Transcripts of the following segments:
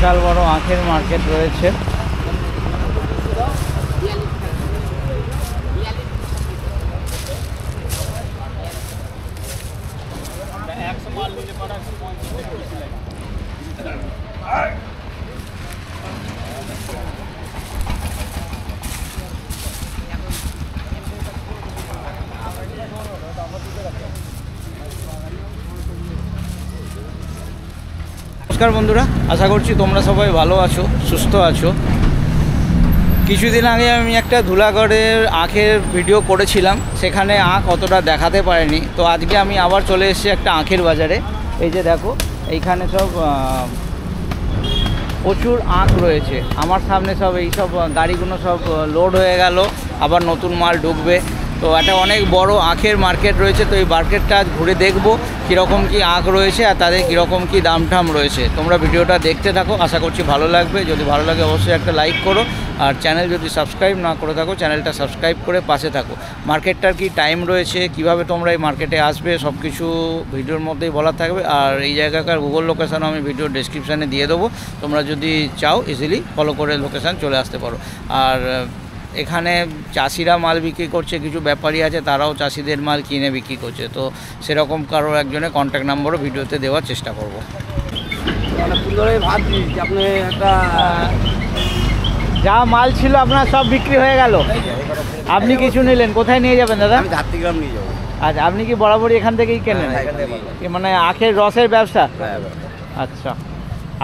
বিশাল বড় আখের মার্কেট রয়েছে। নমস্কার বন্ধুরা, আশা করছি তোমরা সবাই ভালো আছো, সুস্থ আছো। কিছুদিন আগে আমি একটা ধুলাগড়ের আখের ভিডিও করেছিলাম, সেখানে আখ অতটা দেখাতে পারিনি। তো আজকে আমি আবার চলে এসেছি একটা আখের বাজারে। এই যে দেখো, এইখানে সব প্রচুর আখ রয়েছে আমার সামনে। সব এই সব গাড়িগুলো সব লোড হয়ে গেল, আবার নতুন মাল ঢুকবে। তো একটা অনেক বড় আখের মার্কেট রয়েছে। তো এই মার্কেটটা আজ ঘুরে দেখবো কীরকম কী আখ রয়েছে আর তাদের কীরকম কী দাম টাম রয়েছে। তোমরা ভিডিওটা দেখতে থাকো, আশা করছি ভালো লাগবে। যদি ভালো লাগে অবশ্যই একটা লাইক করো, আর চ্যানেল যদি সাবস্ক্রাইব না করে থাকো চ্যানেলটা সাবস্ক্রাইব করে পাশে থাকো। মার্কেটটার কি টাইম রয়েছে, কিভাবে তোমরা এই মার্কেটে আসবে, সব কিছু ভিডিওর মধ্যেই বলা থাকবে। আর এই জায়গাকার গুগল লোকেশানও আমি ভিডিও ডেসক্রিপশানে দিয়ে দেবো, তোমরা যদি চাও ইজিলি ফলো করে লোকেশান চলে আসতে পারো। আর এখানে চাষিরা মাল বিক্রি করছে, কিছু ব্যাপারী আছে তারাও চাষিদের মাল কিনে বিক্রি করছে। তো সেরকম কারোর একজনের কন্ট্যাক্ট নাম্বারও ভিডিওতে দেওয়ার চেষ্টা করব। আপনি একটা যা মাল ছিল আপনার সব বিক্রি হয়ে গেল, আপনি কিছু নিলেন, কোথায় নিয়ে যাবেন দাদা? আমি ঝাড়গ্রাম নিয়ে যাবো। আচ্ছা, আপনি কি বরাবরই এখান থেকেই কেনেন? মানে আখের রসের ব্যবসা? আচ্ছা,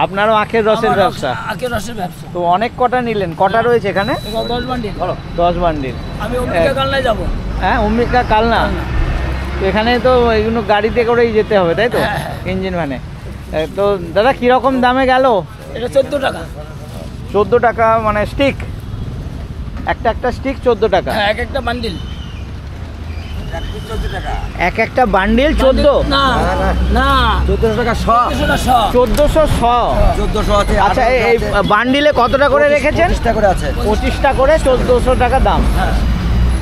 আপনারও আখের রসের ব্যবসা? আখের রসের ব্যবসা। তো অনেক কটা নিলেন, কটা রয়েছে এখানে? 10 বান্ডিল। 10 বান্ডিল। আমি অম্বিকা কালনায় যাবো। হ্যাঁ, অম্বিকা কালনা। তো এখানে তো এইগুলো গাড়িতে করেই যেতে হবে, তাই তো? ইঞ্জিন ভ্যানে। তো দাদা কীরকম দামে গেল? এটা 14 টাকা। 14 টাকা মানে স্টিক? একটা স্টিক 14 টাকা? হ্যাঁ, এক একটা বান্ডিল। এক একটা বান্ডিল 14? না না, 1400 টাকা শ। 1400 আছে। আচ্ছা, এই বান্ডিলে কতটা করে রেখেছেন? 25টা করে আছে। 25টা করে, 1400 টাকা দাম।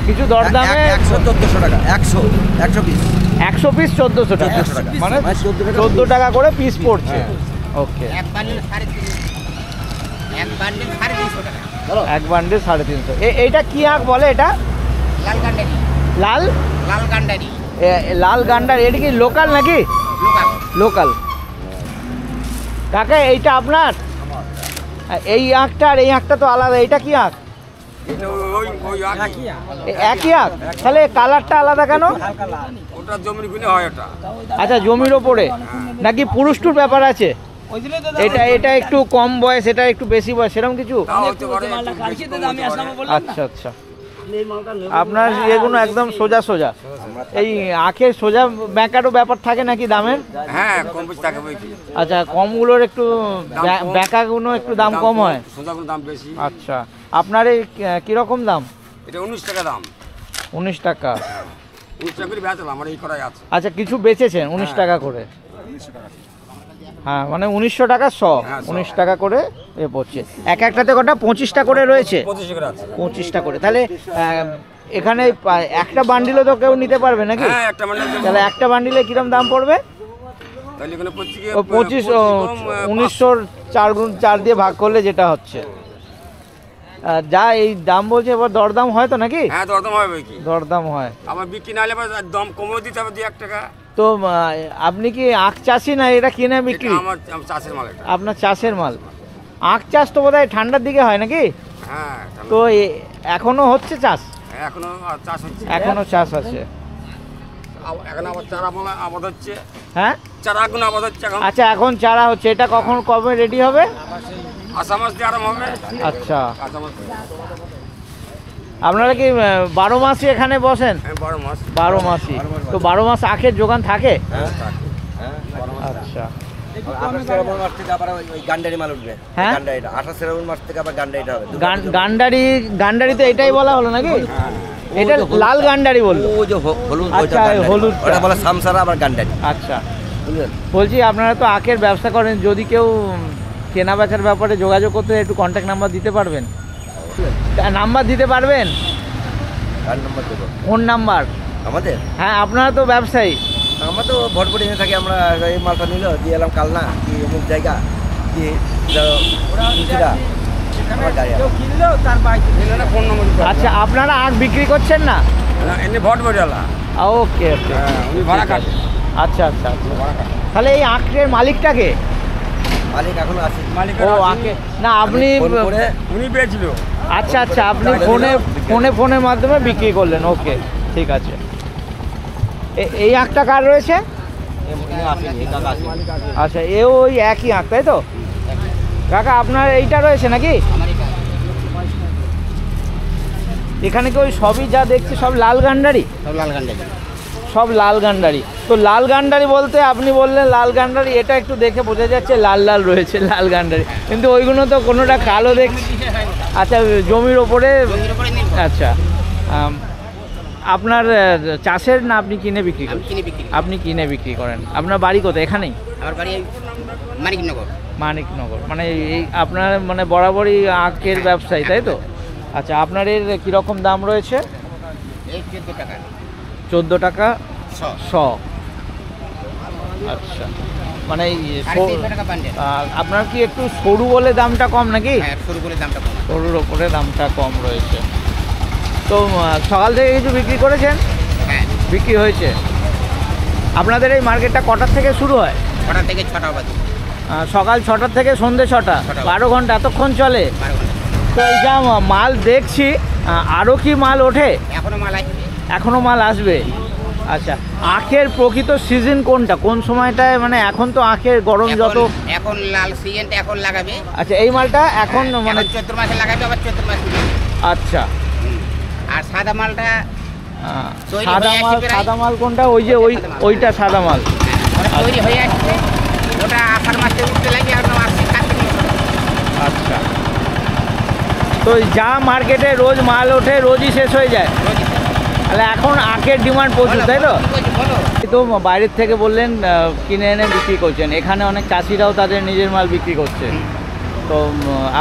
কিছু দরদামে 100-1400 টাকা। 100 পিস। 100 পিস 1400 টাকা, মানে 14 টাকা করে পিস পড়ছে। ওকে, এক বান্ডিল 350 টাকা। এইটা কি আখ বলে? এটা লাল গান্ডারি। লাল গান্ডারি। লাল গান্ডার। এটা কি লোকাল নাকি? লোকাল। কাকা এইটা আপনার? এই আখটা আর এই আখটা তো আলাদা। এইটা কি আখ? একই আখ, তাহলে কালারটা আলাদা কেন? আচ্ছা, জমির ওপরে নাকি পুরুষটুর ব্যাপার আছে? এটা একটু কম বয়স, এটা একটু বেশি বয়স, সেরকম কিছু? আচ্ছা আচ্ছা, আপনার এগুলো একদম সোজা সোজা। এই আখের সোজা ব্যাঁকারও ব্যাপার থাকে নাকি দামের? হ্যাঁ, কম বেশি থাকে। আচ্ছা, কমগুলোর একটু ব্যাঁকাগুলো একটু দাম কম হয়, সোজাগুলোর দাম বেশি। আচ্ছা, আপনার এই কীরকম দাম? এটা 19 টাকা দাম। 19 টাকা? 19 টাকা করে বেচলাম, আমার এই করাই আছে। আচ্ছা, কিছু বেচেছেন 19 টাকা করে? হ্যাঁ, মানে 1900 টাকা 100, 19 টাকা করে এ পড়ছে। একটাতে কটা 25টা করে রয়েছে? 25টা করে। তাহলে এখানে একটা বান্ডিলও তো কেউ নিতে পারবে নাকি? তাহলে একটা বান্ডিলে কিরকম দাম পড়বে? 25, 1900 4 দিয়ে ভাগ করলে যেটা হচ্ছে, যা এই দাম বলছে, এবার দরদাম হয় তো নাকি? হ্যাঁ, দরদাম হয়। কি দরদাম হয়? আমার বিক্রি না হলে দাম কমিয়ে দিতে হবে 2-1 টাকা। তো আপনি কি আখ চাষি না এটা কিনে বিক্রি? আমার চাষের মাল। আপনার চাষের মাল। আখ চাষ তো বোধহয় ঠান্ডার দিকে হয় নাকি? হ্যাঁ। তো এখনো হচ্ছে চাষ? এখনো চাষ হচ্ছে। এখনো চাষ আছে? এখন আবার চারা আবাদ হচ্ছে। হ্যাঁ, চারাগুলো আবাদ হচ্ছে এখন। আচ্ছা, এখন চারা হচ্ছে। এটা কবে রেডি হবে? আষাঢ় মাস দিয়ে আরম্ভ হবে। আচ্ছা, আপনারা কি 12 মাসই এখানে বসেন? 12 মাসই। তো 12 মাস আখের যোগান থাকে? আচ্ছা, গান্ডারি মাল উঠবে। হ্যাঁ, 28 মাস থেকে আবার গান্ডারিটা হবে। গান্ডারি তো এটাই বলা হলো নাকি? এটা লাল গান্ডারি বললো। ও যে হলুদ, আচ্ছা, হলুদ, ওটা বলে সামসারা, আবার গান্ডারি। আচ্ছা, বলছি আপনারা তো আখের ব্যবসা করেন, যদি কেউ কেনা বেচার ব্যাপারে যোগাযোগ করতে একটু কন্ট্যাক্ট নাম্বার দিতে পারবেন? নাম্বার দিতে পারবেন? ফোন নাম্বার আমাদের? হ্যাঁ, আপনারা তো ব্যবসায়ী। আমরা তো ভটভটি নিয়ে থাকি। আমরা এই মালটা নিল দিয়ে এলাম কালনা কি অমুক জায়গা, দিয়ে কিছুটা আমার গাড়ি আছে। আচ্ছা, আপনারা আখ বিক্রি করছেন না? এমনি ভট বড়িয়ালা ওকে ওকে, উনি ভাড়া কাটে। আচ্ছা আচ্ছা আচ্ছা। তাহলে এই আখের মালিকটাকে? মালিক এখনো আছে। ও আখে না, আপনি ফোন করে উনি পেয়েছিল। আচ্ছা আচ্ছা, আপনি ফোনের মাধ্যমে বিক্রি করলেন। ওকে, ঠিক আছে। এই আখটা কার রয়েছে? এ আসেনি, এই কাকা আসেনি। আচ্ছা, এও ওই একই আখ, তাই তো? কাকা, আপনার এইটা রয়েছে নাকি? এখানে কি ওই সবই যা দেখছি সব লাল গান্ডারি? সব লাল গান্ডারি। সব লাল গান্ডারি। তো লাল গান্ডারি বলতে আপনি বললেন লাল গান্ডারি, এটা একটু দেখে বোঝা যাচ্ছে লাল লাল রয়েছে লাল গান্ডারি, কিন্তু ওইগুলো তো কোনোটা কালো দেখছি। আচ্ছা, জমির ওপরে। আচ্ছা, আপনার চাষের না আপনি কিনে বিক্রি করেন? আপনি কিনে বিক্রি করেন। আপনার বাড়ি কোথায়? এখানেই? আমার বাড়ি মানিকনগর। মানিকনগর, মানে এই আপনার মানে বরাবরই আখের ব্যবসায়ী, তাই তো? আচ্ছা, আপনার এর কীরকম দাম রয়েছে? এই 14 টাকা। 14 টাকা শ। শ। আচ্ছা, মানে এই 350 টাকা বান্ডেল। আপনার কি একটু সরু বলে দামটা কম নাকি? হ্যাঁ, সরু বলে দামটা কম। সরুর ওপরে দামটা কম রয়েছে। তো সকাল থেকে কিছু বিক্রি করেছেন? হ্যাঁ, বিক্রি হয়েছে। আপনাদের এই মার্কেটটা কটার থেকে শুরু হয়? 6টা থেকে 6টা অবধি। সকাল 6টার থেকে সন্ধ্যে 6টা, 12 ঘন্টা এতক্ষণ চলে? 12 ঘন্টা। তো এই যা মাল দেখছি, আরও কি মাল ওঠে? এখনো মাল আসবে। এখনও মাল আসবে। আচ্ছা, আখের প্রকৃত সিজন কোনটা, কোন সময়টায়? মানে এখন তো আখের গরম যত। এখন লাল সিজনটা এখন লাগাবে। আচ্ছা, এই মালটা এখন মানে চৈত্র মাসে লাগাবে, আবার চৈত্র মাসে। আচ্ছা, আর সাদা মালটা তৈরি সাদা হয়ে মাল। আসছে প্রায়। সাদা মাল কোনটা? ওই যে ওইটা সাদা মাল। ওটা তৈরি হয়ে আসছে, ওটা আষাঢ় মাসে উঠতে লাগে, আর আসছে কার্তিক মাসে। আচ্ছা, তো যা মার্কেটে রোজ মাল ওঠে রোজই শেষ হয়ে যায়, তাহলে এখন আখের ডিমান্ড প্রচুর, তাই তো? বলো। তো বাইরের থেকে বললেন কিনে এনে বিক্রি করছেন, এখানে অনেক চাষিরাও তাদের নিজের মাল বিক্রি করছে। তো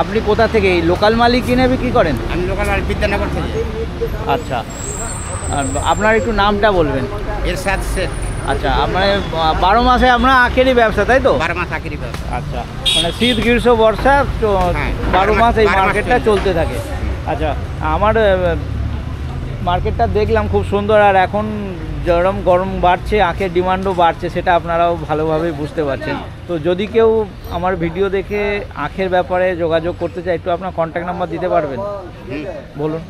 আপনি কোথা থেকে এই লোকাল মালই কিনে বিক্রি করেন? আমি লোকাল মাল বিদ্যানগর থেকে। আচ্ছা, আর আপনার একটু নামটা বলবেন? এরশাদ শেখ। আচ্ছা, আপনার 12 মাসে আপনার আখেরই ব্যবসা, তাই তো? 12 মাস আখেরি ব্যবসা। আচ্ছা, মানে শীত গ্রীষ্ম বর্ষা হ্যাঁ, 12 মাস এই 12 মাস মার্কেটটা চলতে থাকে। আচ্ছা, আমার মার্কেটটা দেখলাম খুব সুন্দর, আর এখন যেরকম গরম বাড়ছে আখের ডিমান্ডও বাড়ছে, সেটা আপনারাও ভালোভাবেই বুঝতে পারছেন। তো যদি কেউ আমার ভিডিও দেখে আখের ব্যাপারে যোগাযোগ করতে চায়, একটু আপনার কন্ট্যাক্ট নাম্বার দিতে পারবেন? বলুন।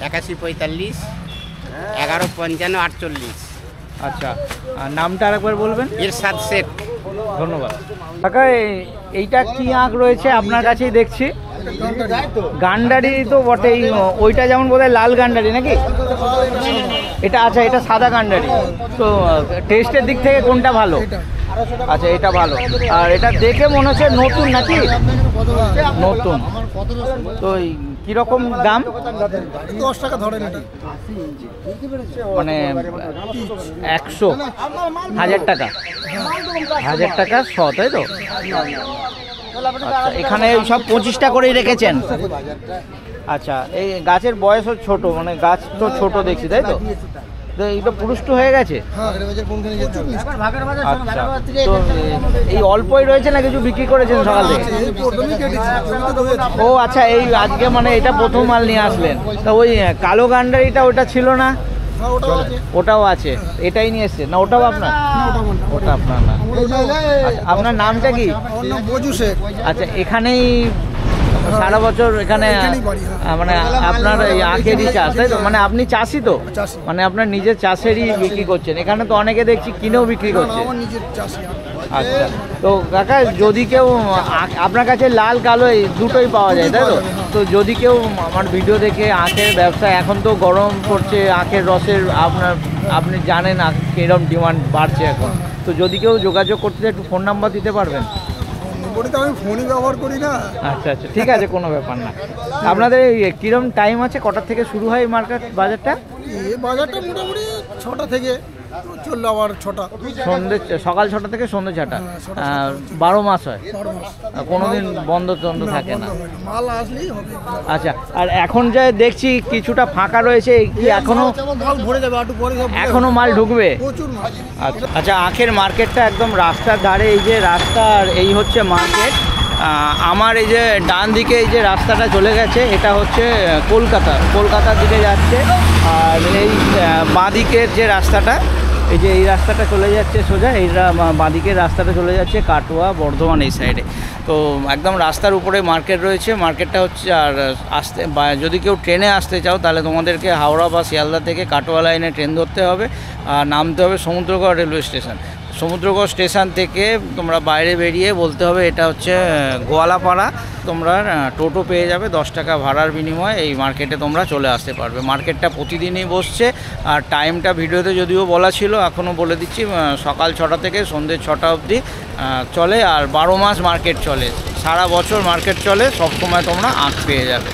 8145 1155 48। আচ্ছা, আর নামটা আরেকবার বলবেন? এরশাদ শেখ। ধন্যবাদ। কাকা, এইটা কি আখ রয়েছে আপনার কাছেই দেখছি? গান্ডারি তো বটেই। ওইটা যেমন বোধহয় লাল গান্ডারি নাকি? এটা আচ্ছা, এটা সাদা গান্ডারি। তো টেস্টের দিক থেকে কোনটা ভালো? আচ্ছা, এটা ভালো। আর এটা দেখে মনে হচ্ছে নতুন নাকি? নতুন। তো কীরকম দাম? 10 টাকা ধরেন। মানে 100, 1000 টাকা? 1000 টাকা 100, তাই তো? আচ্ছা, এখানে সব 25টা করেই রেখেছেন? আচ্ছা, এই গাছের বয়সও ছোট, মানে গাছ তো ছোট দেখছি, তাই তো? তো এইটা পুরুষ্ট হয়ে গেছে? আচ্ছা, তো এই অল্পই রয়েছে না কিছু বিক্রি করেছেন সকাল থেকে? ও আচ্ছা, এই আজকে মানে এটা প্রথম মাল নিয়ে আসলেন। তা ওই কালো গান্ডারিটা ওটা ছিল না? ওটাও আছে, এটাই নিয়ে এসছেন না? ওটাও আপনার? ওটা আপনার না। আচ্ছা, আপনার নামটা কি? আচ্ছা, এখানেই সারা বছর এখানে মানে আপনার এই আখেরই চাষ, তাই তো? মানে আপনি চাষি তো, মানে আপনার নিজের চাষেরই বিক্রি করছেন। এখানে তো অনেকে দেখছি কিনেও বিক্রি করছে। আচ্ছা, তো কাকা, যদি কেউ আপনার কাছে লাল কালো এই দুটোই পাওয়া যায়, তাই তো? তো যদি কেউ আমার ভিডিও দেখে আখের ব্যবসা, এখন তো গরম পড়ছে, আখের রসের আপনি জানেন কিরকম ডিমান্ড বাড়ছে এখন, তো যদি কেউ যোগাযোগ করতে চায় একটু ফোন নাম্বার দিতে পারবেন? আমি ফোনই ব্যবহার করি না। আচ্ছা আচ্ছা, ঠিক আছে, কোনো ব্যাপার না। আপনাদের কিরম টাইম আছে, কটার থেকে শুরু হয় মার্কেট বাজারটা? এই বাজারটা মোটামুটি 6টা থেকে চললো, আবার 6টা। সন্ধ্যে সকাল 6টা থেকে সন্ধ্যে 6টা? 12 মাস হয়? কোনোদিন বন্ধ থাকে না? মাল আসলেই হবে। আচ্ছা, আর এখন যা দেখছি কিছুটা ফাঁকা রয়েছে, কি এখনো মাল ভরে যাবে, একটু পরে এখনো মাল ঢুকবে? প্রচুর মাল। আচ্ছা আচ্ছা, আখের মার্কেটটা একদম রাস্তার ধারে, এই যে রাস্তা, আর এই হচ্ছে মার্কেট। আমার এই যে ডান দিকে এই যে রাস্তাটা চলে গেছে এটা হচ্ছে কলকাতার দিকে যাচ্ছে। আর এই বাঁদিকের যে রাস্তাটা, এই যে এই রাস্তাটা চলে যাচ্ছে সোজা, এই বাঁদিকের রাস্তাটা চলে যাচ্ছে কাটোয়া বর্ধমান এই সাইডে। তো একদম রাস্তার উপরে মার্কেট রয়েছে। মার্কেটটা হচ্ছে, আর যদি কেউ ট্রেনে আসতে চাও তাহলে তোমাদেরকে হাওড়া বা শিয়ালদা থেকে কাটোয়া লাইনে ট্রেন ধরতে হবে আর নামতে হবে Samudragarh railway station. Samudragarh station থেকে তোমরা বাইরে বেরিয়ে বলতে হবে এটা হচ্ছে গোয়ালাপাড়া। তোমরা টোটো পেয়ে যাবে, 10 টাকা ভাড়ার বিনিময়ে এই মার্কেটে তোমরা চলে আসতে পারবে। মার্কেটটা প্রতিদিনই বসছে আর টাইমটা ভিডিওতে যদিও বলা ছিল, এখনও বলে দিচ্ছি, সকাল 6টা থেকে সন্ধ্যে 6টা অবধি চলে। আর 12 মাস মার্কেট চলে, সারা বছর মার্কেট চলে, সব সময় তোমরা আখ পেয়ে যাবে।